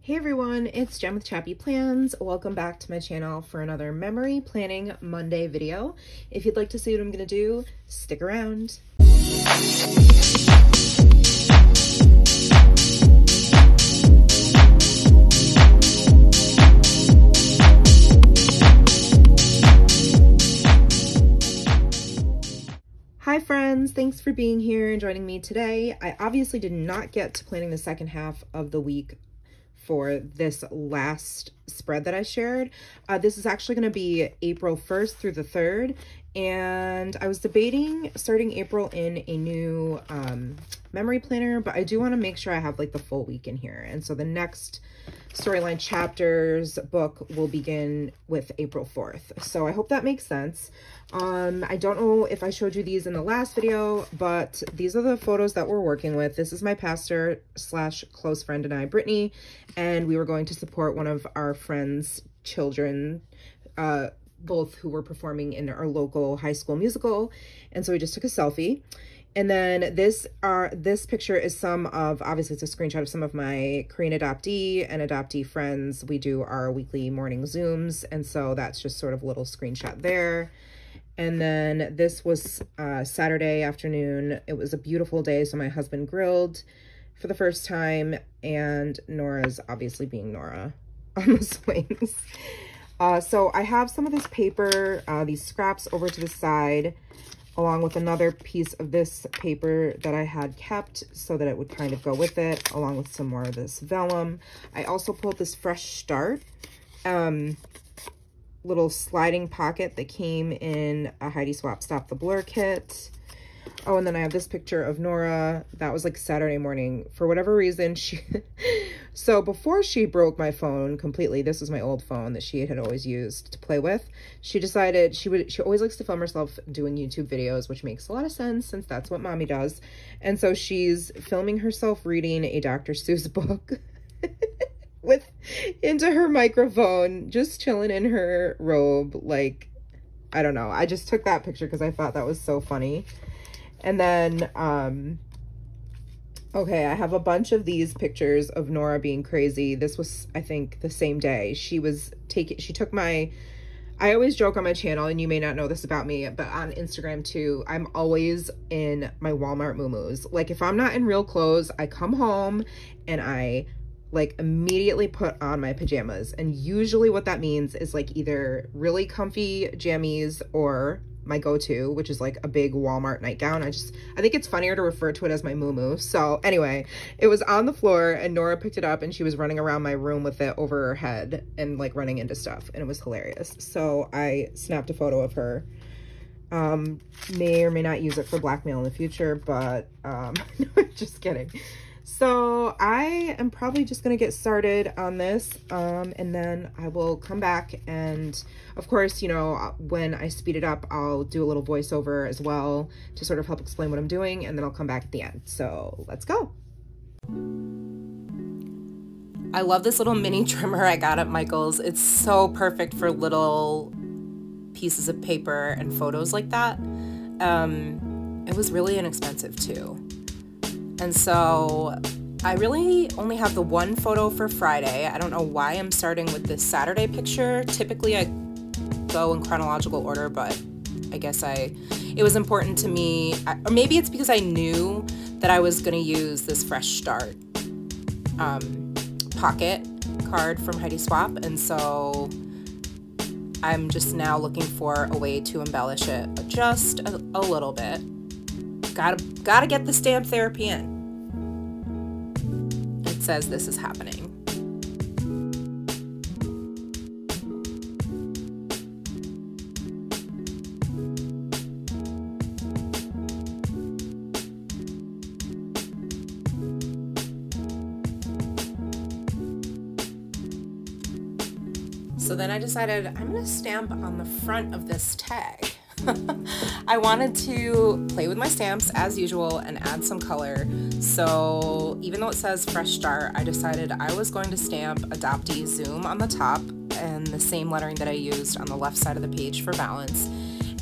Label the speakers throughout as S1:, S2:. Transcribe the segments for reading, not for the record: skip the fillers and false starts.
S1: Hey everyone, it's Jen with ChappyPlans. Welcome back to my channel for another Memory Planning Monday video. If you'd like to see what I'm going to do, stick around. Hi friends, thanks for being here and joining me today. I obviously did not get to planning the second half of the week for this last spread that I shared. This is actually going to be April 1st through the 3rd, and I was debating starting April in a new memory planner, but I do want to make sure I have like the full week in here. And so the next storyline chapters book will begin with April 4th. So I hope that makes sense. I don't know if I showed you these in the last video, but these are the photos that we're working with. This is my pastor slash close friend and I, Brittany, and we were going to support one of our friends' children, both who were performing in our local high school musical. And so we just took a selfie. And then this picture is some of, obviously it's a screenshot of some of my Korean adoptee and adoptee friends. We do our weekly morning Zooms, and so that's just sort of a little screenshot there. And then this was Saturday afternoon. It was a beautiful day, so my husband grilled for the first time, and Nora's obviously being Nora on the swings. So I have some of this paper, these scraps over to the side, along with another piece of this paper that I had kept so that it would kind of go with it, along with some more of this vellum. I also pulled this Fresh Start little sliding pocket that came in a Heidi Swapp Stop the Blur kit. Oh, and then I have this picture of Nora. That was like Saturday morning. For whatever reason, so before she broke my phone completely, this was my old phone that she had always used to play with. She decided she always likes to film herself doing YouTube videos, which makes a lot of sense since that's what mommy does. And so she's filming herself reading a Dr. Seuss book into her microphone, just chilling in her robe. Like, I don't know. I just took that picture because I thought that was so funny. And then, okay, I have a bunch of these pictures of Nora being crazy. This was, I think, the same day. She took my, I always joke on my channel, and you may not know this about me, but on Instagram too, I'm always in my Walmart muumuus. Like, if I'm not in real clothes, I come home and I like immediately put on my pajamas. And usually what that means is like either really comfy jammies or my go-to, which is like a big Walmart nightgown. I think it's funnier to refer to it as my muumuu. So anyway, it was on the floor and Nora picked it up and she was running around my room with it over her head and like running into stuff, and it was hilarious. So I snapped a photo of her. May or may not use it for blackmail in the future, but just kidding. So I am probably just going to get started on this, and then I will come back, and of course, you know, when I speed it up, I'll do a little voiceover as well to sort of help explain what I'm doing, and then I'll come back at the end. So let's go. I love this little mini trimmer I got at Michael's. It's so perfect for little pieces of paper and photos like that. It was really inexpensive too. And so I really only have the one photo for Friday. I don't know why I'm starting with this Saturday picture. Typically I go in chronological order, but I guess it was important to me, or maybe it's because I knew that I was gonna use this Fresh Start pocket card from Heidi Swapp, and so I'm just now looking for a way to embellish it just a little bit. Gotta get the stamp therapy in. It says this is happening. So then I decided I'm gonna stamp on the front of this tag. I wanted to play with my stamps as usual and add some color. So even though it says Fresh Start, I decided I was going to stamp Adoptee Zoom on the top and the same lettering that I used on the left side of the page for balance.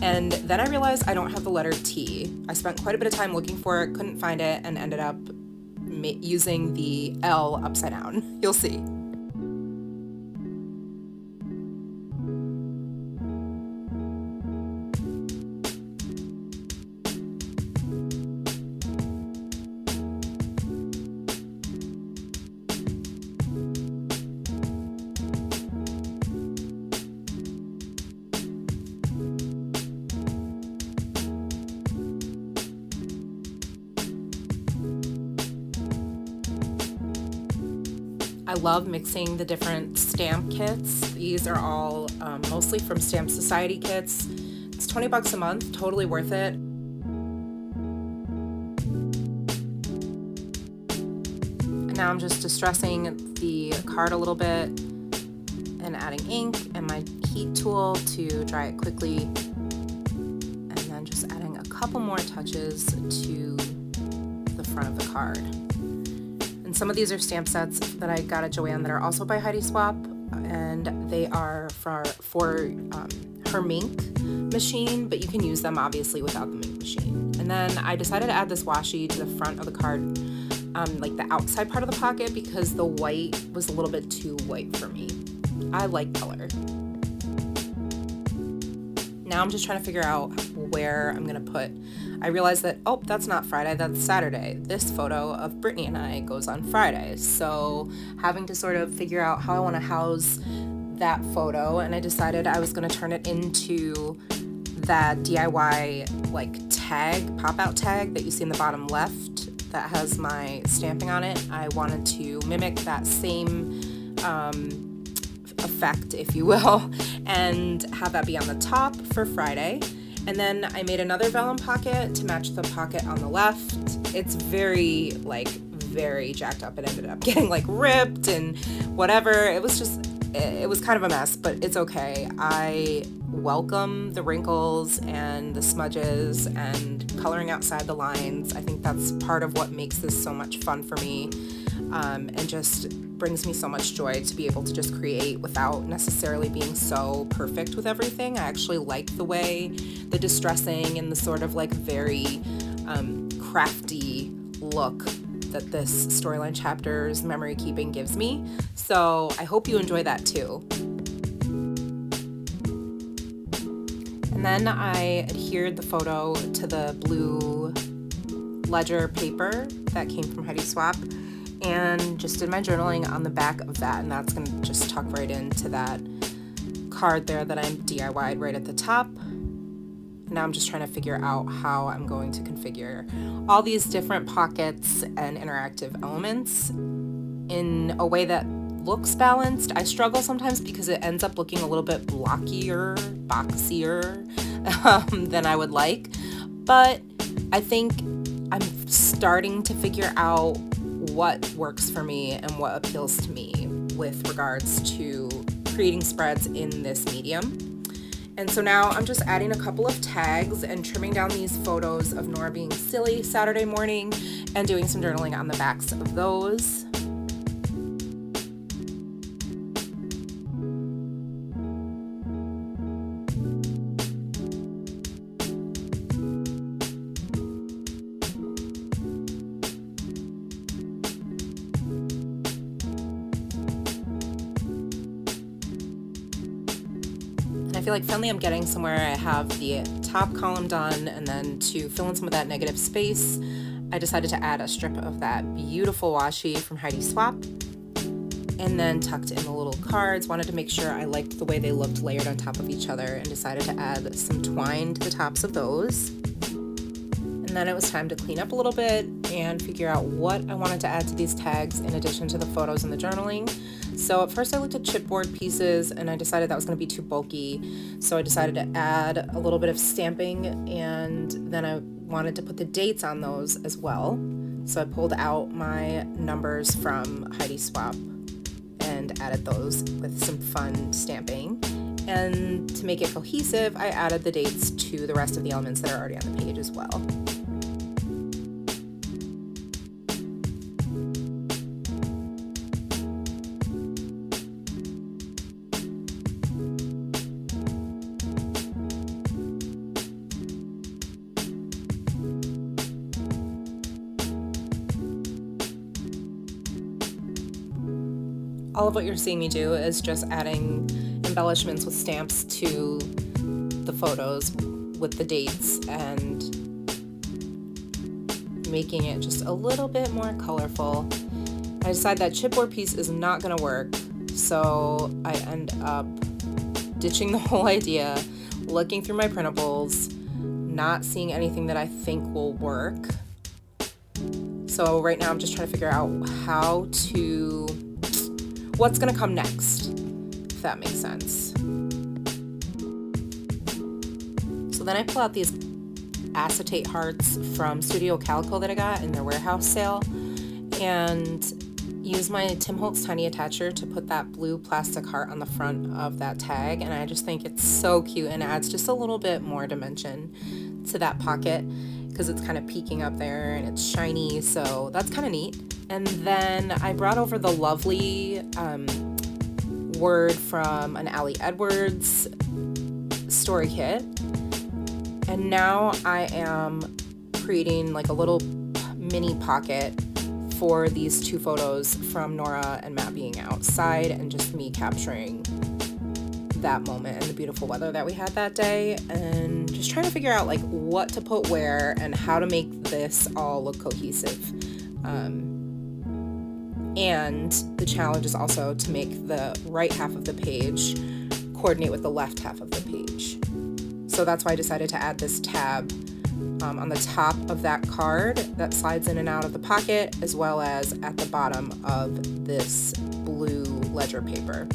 S1: And then I realized I don't have the letter T. I spent quite a bit of time looking for it, couldn't find it, and ended up using the L upside down. You'll see. I love mixing the different stamp kits. These are all mostly from Stamp Society kits. It's 20 bucks a month, totally worth it. Now I'm just distressing the card a little bit and adding ink and my heat tool to dry it quickly. And then just adding a couple more touches to the front of the card. And some of these are stamp sets that I got at Joann that are also by Heidi Swap, and they are for her Mink machine, but you can use them obviously without the Mink machine. And then I decided to add this washi to the front of the card, like the outside part of the pocket, because the white was a little bit too white for me. I like color. Now I'm just trying to figure out where I'm gonna put. I realized that, oh, that's not Friday, that's Saturday. This photo of Brittany and I goes on Friday. So having to sort of figure out how I wanna house that photo, and I decided I was gonna turn it into that DIY like tag, pop-out tag that you see in the bottom left that has my stamping on it. I wanted to mimic that same effect, if you will, and have that be on the top for Friday. And then I made another vellum pocket to match the pocket on the left. It's very jacked up. It ended up getting like ripped and whatever. It was kind of a mess, but it's okay. I welcome the wrinkles and the smudges and coloring outside the lines. I think that's part of what makes this so much fun for me, and just brings me so much joy to be able to just create without necessarily being so perfect with everything. I actually like the way the distressing and the sort of like very crafty look that this storyline chapter's memory keeping gives me. So I hope you enjoy that too. And then I adhered the photo to the blue ledger paper that came from Heidi Swap, and just did my journaling on the back of that, and that's gonna just tuck right into that card there that I'm DIY'd right at the top. Now I'm just trying to figure out how I'm going to configure all these different pockets and interactive elements in a way that looks balanced. I struggle sometimes because it ends up looking a little bit boxier than I would like, but I think I'm starting to figure out what works for me and what appeals to me with regards to creating spreads in this medium. And so now I'm just adding a couple of tags and trimming down these photos of Nora being silly Saturday morning and doing some journaling on the backs of those. I feel like finally I'm getting somewhere. I have the top column done, and then to fill in some of that negative space, I decided to add a strip of that beautiful washi from Heidi Swap, and then tucked in the little cards. Wanted to make sure I liked the way they looked layered on top of each other, and decided to add some twine to the tops of those. And then it was time to clean up a little bit and figure out what I wanted to add to these tags in addition to the photos and the journaling. So at first I looked at chipboard pieces, and I decided that was going to be too bulky. So I decided to add a little bit of stamping, and then I wanted to put the dates on those as well. So I pulled out my numbers from Heidi Swap and added those with some fun stamping. And to make it cohesive, I added the dates to the rest of the elements that are already on the page as well. All of what you're seeing me do is just adding embellishments with stamps to the photos with the dates and making it just a little bit more colorful. I decided that chipboard piece is not gonna work, so I end up ditching the whole idea, looking through my printables, not seeing anything that I think will work. So right now I'm just trying to figure out how to what's gonna come next, if that makes sense. So then I pull out these acetate hearts from Studio Calico that I got in their warehouse sale, and use my Tim Holtz Tiny Attacher to put that blue plastic heart on the front of that tag, and I just think it's so cute and adds just a little bit more dimension to that pocket because it's kind of peeking up there and it's shiny, so that's kind of neat. And then I brought over the lovely word from an Allie Edwards story kit, and now I am creating like a little mini pocket for these two photos from Nora and Matt being outside and just me capturing that moment and the beautiful weather that we had that day, and just trying to figure out like what to put where and how to make this all look cohesive. And the challenge is also to make the right half of the page coordinate with the left half of the page. So that's why I decided to add this tab on the top of that card that slides in and out of the pocket, as well as at the bottom of this blue ledger paper.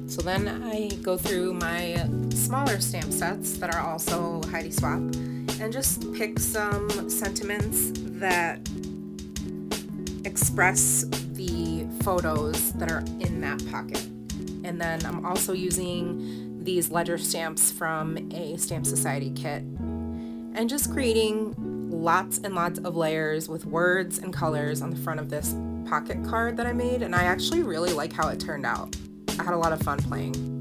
S1: So then I go through my smaller stamp sets that are also Heidi Swap and just pick some sentiments that express the photos that are in that pocket. And then I'm also using these ledger stamps from a Stamp Society kit and just creating lots and lots of layers with words and colors on the front of this pocket card that I made, and I actually really like how it turned out. I had a lot of fun playing.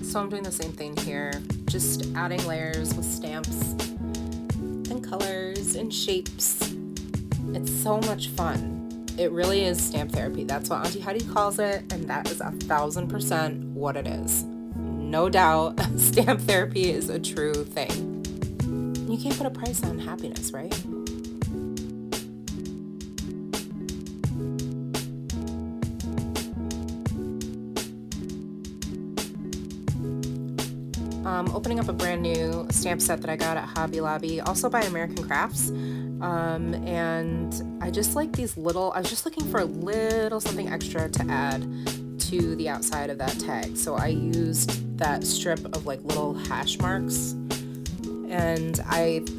S1: So I'm doing the same thing here, just adding layers with stamps and colors and shapes. It's so much fun. It really is stamp therapy. That's what Auntie Heidi calls it, and that is 1000% what it is. No doubt, stamp therapy is a true thing. You can't put a price on happiness, right? Opening up a brand new stamp set that I got at Hobby Lobby, also by American Crafts. And I just like these little, I was just looking for a little something extra to add to the outside of that tag. So I used that strip of like little hash marks, and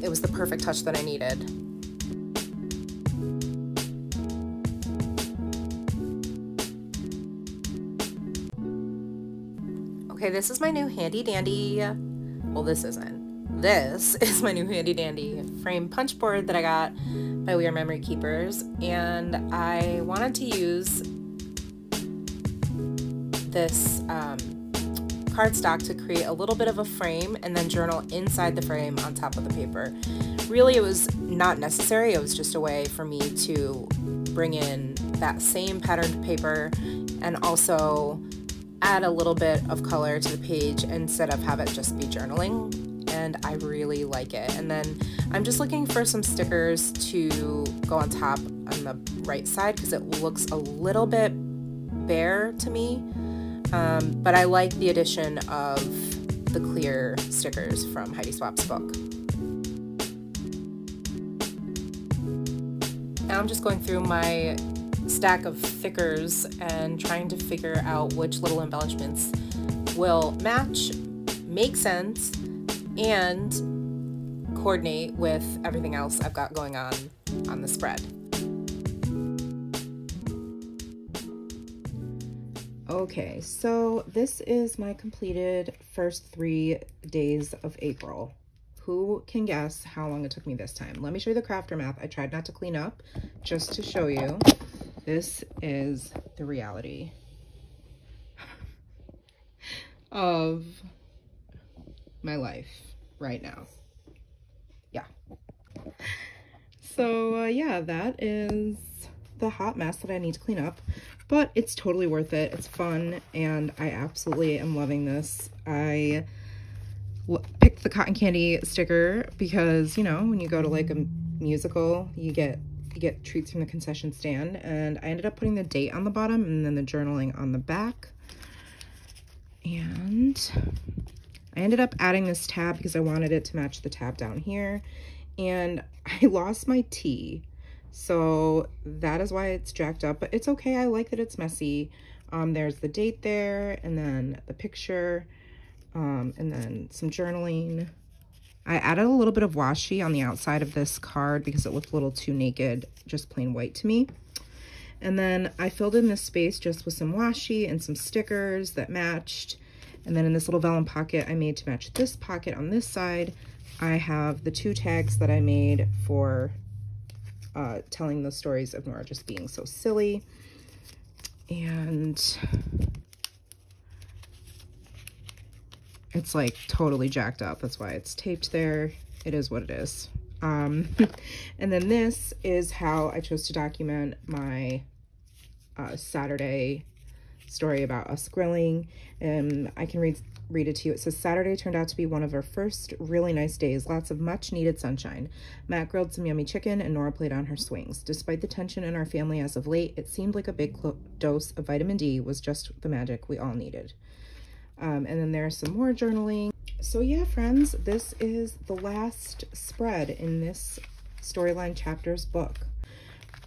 S1: it was the perfect touch that I needed. Okay, this is my new handy dandy, well this isn't, this is my new handy dandy frame punch board that I got by We Are Memory Keepers, and I wanted to use this cardstock to create a little bit of a frame and then journal inside the frame on top of the paper. Really, it was not necessary, it was just a way for me to bring in that same patterned paper and also add a little bit of color to the page instead of have it just be journaling, and I really like it. And then I'm just looking for some stickers to go on top on the right side because it looks a little bit bare to me, but I like the addition of the clear stickers from Heidi Swap's book. Now I'm just going through my stack of thickers and trying to figure out which little embellishments will match, make sense, and coordinate with everything else I've got going on the spread. Okay, so this is my completed first 3 days of April. Who can guess how long it took me this time? Let me show you the crafter map. I tried not to clean up just to show you. This is the reality of my life right now. Yeah. So yeah, that is the hot mess that I need to clean up, but it's totally worth it. It's fun, and I absolutely am loving this. I picked the cotton candy sticker because, you know, when you go to like a musical, you get treats from the concession stand, and I ended up putting the date on the bottom and then the journaling on the back. And I ended up adding this tab because I wanted it to match the tab down here, and I lost my T, so that is why it's jacked up, but it's okay. I like that it's messy. There's the date there, and then the picture, and then some journaling. I added a little bit of washi on the outside of this card because it looked a little too naked, just plain white to me. And then I filled in this space just with some washi and some stickers that matched. And then in this little vellum pocket I made to match this pocket on this side, I have the 2 tags that I made for telling the stories of Nora just being so silly. And it's like totally jacked up. That's why it's taped there. It is what it is. And then this is how I chose to document my Saturday story about us grilling. And I can read it to you. It says, Saturday turned out to be one of our first really nice days. Lots of much needed sunshine. Matt grilled some yummy chicken and Nora played on her swings. Despite the tension in our family as of late, it seemed like a big dose of vitamin D was just the magic we all needed. And then there's some more journaling. So yeah, friends, this is the last spread in this Storyline Chapters book.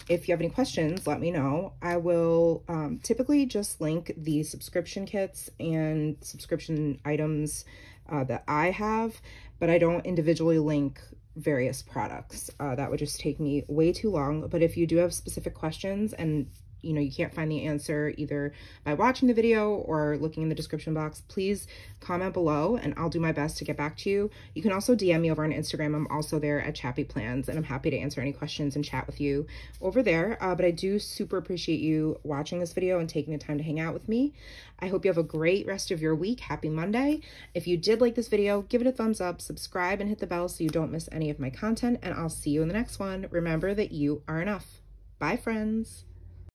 S1: If you have any questions, let me know. I will typically just link the subscription kits and subscription items that I have, but I don't individually link various products. That would just take me way too long. But if you do have specific questions and you know, you can't find the answer either by watching the video or looking in the description box, please comment below and I'll do my best to get back to you. You can also DM me over on Instagram. I'm also there at ChappyPlans, and I'm happy to answer any questions and chat with you over there. But I do super appreciate you watching this video and taking the time to hang out with me. I hope you have a great rest of your week. Happy Monday. If you did like this video, give it a thumbs up, subscribe, and hit the bell so you don't miss any of my content, and I'll see you in the next one. Remember that you are enough. Bye, friends.